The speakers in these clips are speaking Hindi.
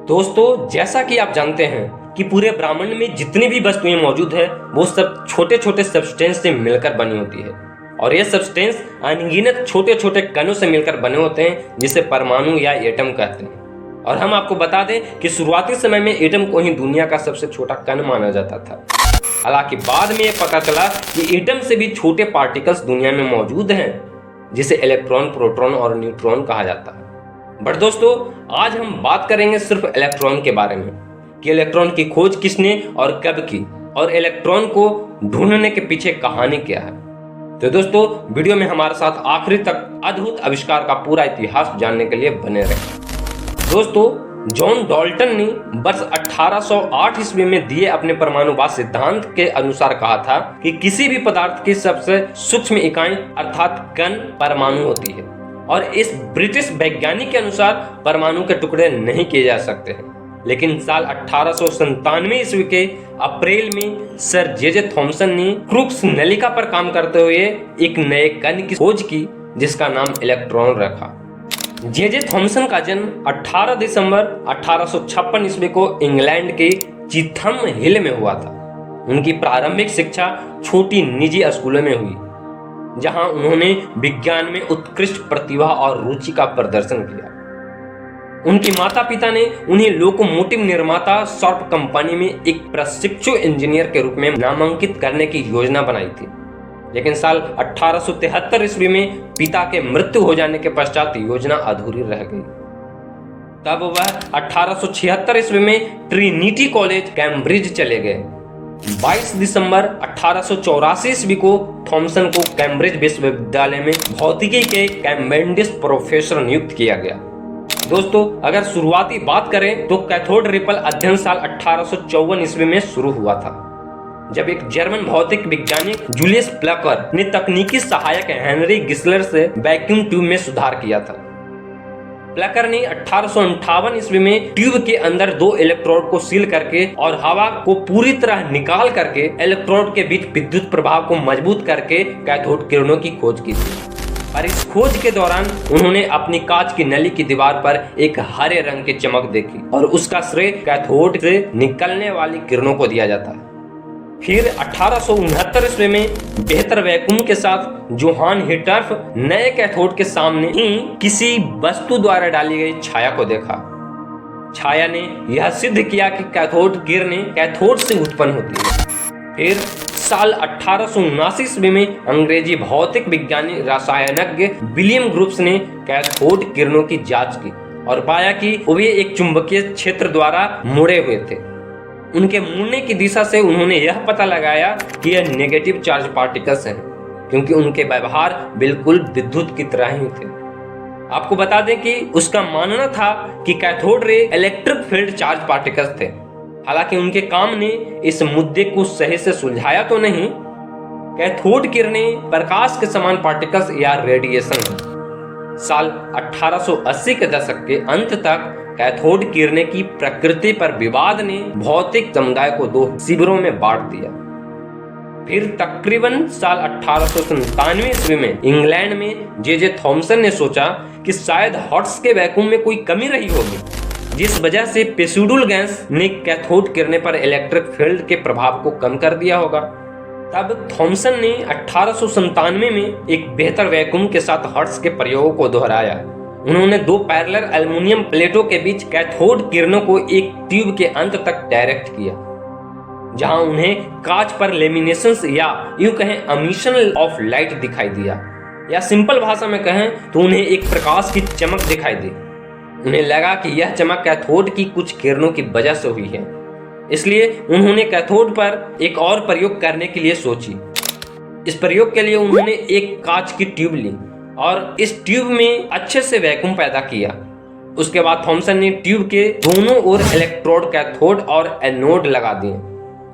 दोस्तों, जैसा कि आप जानते हैं कि पूरे ब्रह्मांड में जितनी भी वस्तुएं मौजूद है वो सब छोटे छोटे सब्सटेंस से मिलकर बनी होती है और ये सब्सटेंस अनगिनत छोटे छोटे कणों से मिलकर बने होते हैं जिसे परमाणु या एटम कहते हैं। और हम आपको बता दें कि शुरुआती समय में एटम को ही दुनिया का सबसे छोटा कण माना जाता था। हालांकि बाद में ये पता चला कि एटम से भी छोटे पार्टिकल्स दुनिया में मौजूद हैं जिसे इलेक्ट्रॉन, प्रोटॉन और न्यूट्रॉन कहा जाता है। बट दोस्तों, आज हम बात करेंगे सिर्फ इलेक्ट्रॉन के बारे में कि इलेक्ट्रॉन की खोज किसने और कब की और इलेक्ट्रॉन को ढूंढने के पीछे कहानी क्या है। तो दोस्तों, वीडियो में हमारे साथ आखिरी तक अद्भुत आविष्कार का पूरा इतिहास जानने के लिए बने रहे। दोस्तों, जॉन डाल्टन ने वर्ष 1808 ईस्वी में दिए अपने परमाणुवाद सिद्धांत के अनुसार कहा था कि किसी भी पदार्थ की सबसे सूक्ष्म इकाई अर्थात कण परमाणु होती है और इस ब्रिटिश वैज्ञानिक के अनुसार परमाणु के टुकड़े नहीं किए जा सकते हैं। लेकिन साल 1897 ईस्वी के अप्रैल में सर जे थॉमसन ने क्रुक्स नलिका पर काम करते हुए एक नए कण की खोज की जिसका नाम इलेक्ट्रॉन रखा। जे थॉमसन का जन्म 18 दिसंबर 1856 ईस्वी को इंग्लैंड के चीथम हिल में हुआ था। उनकी प्रारंभिक शिक्षा छोटी निजी स्कूलों में हुई जहां उन्होंने विज्ञान में उत्कृष्ट प्रतिभा और रुचि का प्रदर्शन किया। उनके माता पिता ने उन्हें लोकोमोटिव निर्माता शार्प कंपनी में एक प्रशिक्षु इंजीनियर के रूप में नामांकित करने की योजना बनाई थी। लेकिन साल 1873 ईस्वी में पिता के मृत्यु हो जाने के पश्चात योजना अधूरी रह गई। तब वह 1876 ईस्वी में ट्रिनिटी कॉलेज कैम्ब्रिज चले गए। 22 दिसंबर 1884 ईस्वी को थॉमसन को कैम्ब्रिज विश्वविद्यालय में भौतिकी के कैवेंडिश प्रोफेसर नियुक्त किया गया। दोस्तों, अगर शुरुआती बात करें तो कैथोड रिपल अध्ययन साल 1854 ईस्वी में शुरू हुआ था, जब एक जर्मन भौतिक वैज्ञानिक जूलियस प्लकर ने तकनीकी सहायक हेनरी गिस्लर से वैक्यूम ट्यूब में सुधार किया था। प्लकर ने 1858 ईस्वी में ट्यूब के अंदर दो इलेक्ट्रोड को सील करके और हवा को पूरी तरह निकाल करके इलेक्ट्रोड के बीच विद्युत प्रभाव को मजबूत करके कैथोड किरणों की खोज की थी। और इस खोज के दौरान उन्होंने अपनी कांच की नली की दीवार पर एक हरे रंग की चमक देखी और उसका श्रेय कैथोड से निकलने वाली किरणों को दिया जाता है। फिर 1869 ईस्वी में बेहतर वैक्यूम के साथ जोहान हिटर्फ नए कैथोड के सामने ही किसी वस्तु द्वारा डाली गई छाया को देखा। छाया ने यह सिद्ध किया कि कैथोड किरणें कैथोड से उत्पन्न होती है। फिर साल 1879 ईस्वी में अंग्रेजी भौतिक विज्ञानी रसायनज्ञ विलियम ग्रुप्स ने कैथोड किरणों की जांच की और पाया कि वे एक चुंबकीय क्षेत्र द्वारा मुड़े हुए थे। उनके मुड़ने की दिशा से उन्होंने यह पता लगाया कि यह नेगेटिव चार्ज पार्टिकल्स हैं, क्योंकि उनके व्यवहार बिल्कुल विद्युत की तरह ही थे। आपको बता दें कि उसका मानना था कि cathode ray electric field charge particles थे। हालांकि उनके काम ने इस मुद्दे को सही से सुलझाया तो नहीं। कैथोड किरणें प्रकाश के समान पार्टिकल्स या रेडिएशन है। साल 1880 के दशक के अंत तक कैथोड किरणें की प्रकृति पर विवाद ने भौतिक समुदाय को दो शिविरों में बांट दिया। फिर तकरीबन साल 1897 ईस्वी में इंग्लैंड में जे थॉमसन ने सोचा कि शायद हर्ट्ज के वैक्यूम में कोई कमी रही होगी, जिस वजह से पेसिडुल गैस ने कैथोड किरणें पर इलेक्ट्रिक फील्ड के प्रभाव को कम कर दिया होगा। तब थॉमसन ने 1897 में एक बेहतर वैक्यूम के साथ हर्ट्ज के प्रयोगों को दोहराया। उन्होंने दो पैरेलल एल्युमिनियम प्लेटों के बीच कैथोड किरणों को एक ट्यूब के अंत तक डायरेक्ट किया, जहां उन्हें कांच पर लेमिनेशंस या यूं कहें एमिशन ऑफ लाइट दिखाई दिया, या सिंपल भाषा में कहें तो उन्हें एक प्रकाश की चमक दिखाई दी। उन्हें लगा कि यह चमक कैथोड की कुछ किरणों की वजह से हुई है, इसलिए उन्होंने कैथोड पर एक और प्रयोग करने के लिए सोची। इस प्रयोग के लिए उन्होंने एक कांच की ट्यूब ली और इस ट्यूब में अच्छे से वैक्यूम पैदा किया। उसके बाद थॉमसन ने ट्यूब के दोनों ओर इलेक्ट्रोड कैथोड और एनोड लगा दिए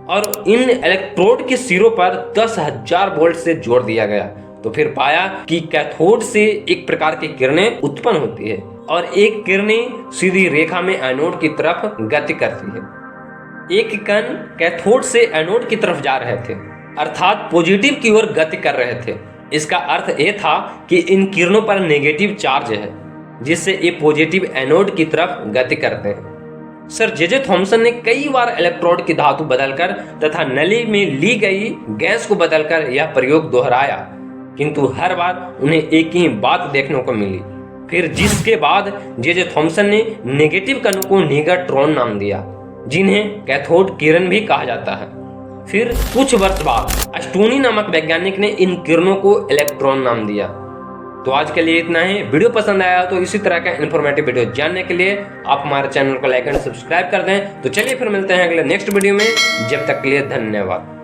और इन इलेक्ट्रोड के सिरों पर 10,000 वोल्ट से जोड़ दिया गया। तो फिर पाया कि कैथोड से एक प्रकार की किरणें उत्पन्न होती है और एक किरणें सीधी रेखा में एनोड की तरफ गति करती है। एक कण कैथोड से एनोड की तरफ जा रहे थे, अर्थात पॉजिटिव की ओर गति कर रहे थे। इसका अर्थ यह था कि इन किरणों पर नेगेटिव चार्ज है, जिससे ये पॉजिटिव एनोड की तरफ गति करते हैं। सर जे थॉमसन ने कई बार इलेक्ट्रोड की धातु बदलकर तथा नली में ली गई गैस को बदलकर यह प्रयोग दोहराया, किंतु हर बार उन्हें एक ही बात देखने को मिली। फिर जिसके बाद जे थॉमसन ने नेगेटिव कणों को निगेट्रॉन नाम दिया, जिन्हें कैथोड किरण भी कहा जाता है। फिर कुछ वर्ष बाद अस्टोनी नामक वैज्ञानिक ने इन किरणों को इलेक्ट्रॉन नाम दिया। तो आज के लिए इतना ही। वीडियो पसंद आया तो इसी तरह का इन्फॉर्मेटिव वीडियो जानने के लिए आप हमारे चैनल को लाइक एंड सब्सक्राइब कर दें। तो चलिए फिर मिलते हैं अगले नेक्स्ट वीडियो में। जब तक के लिए धन्यवाद।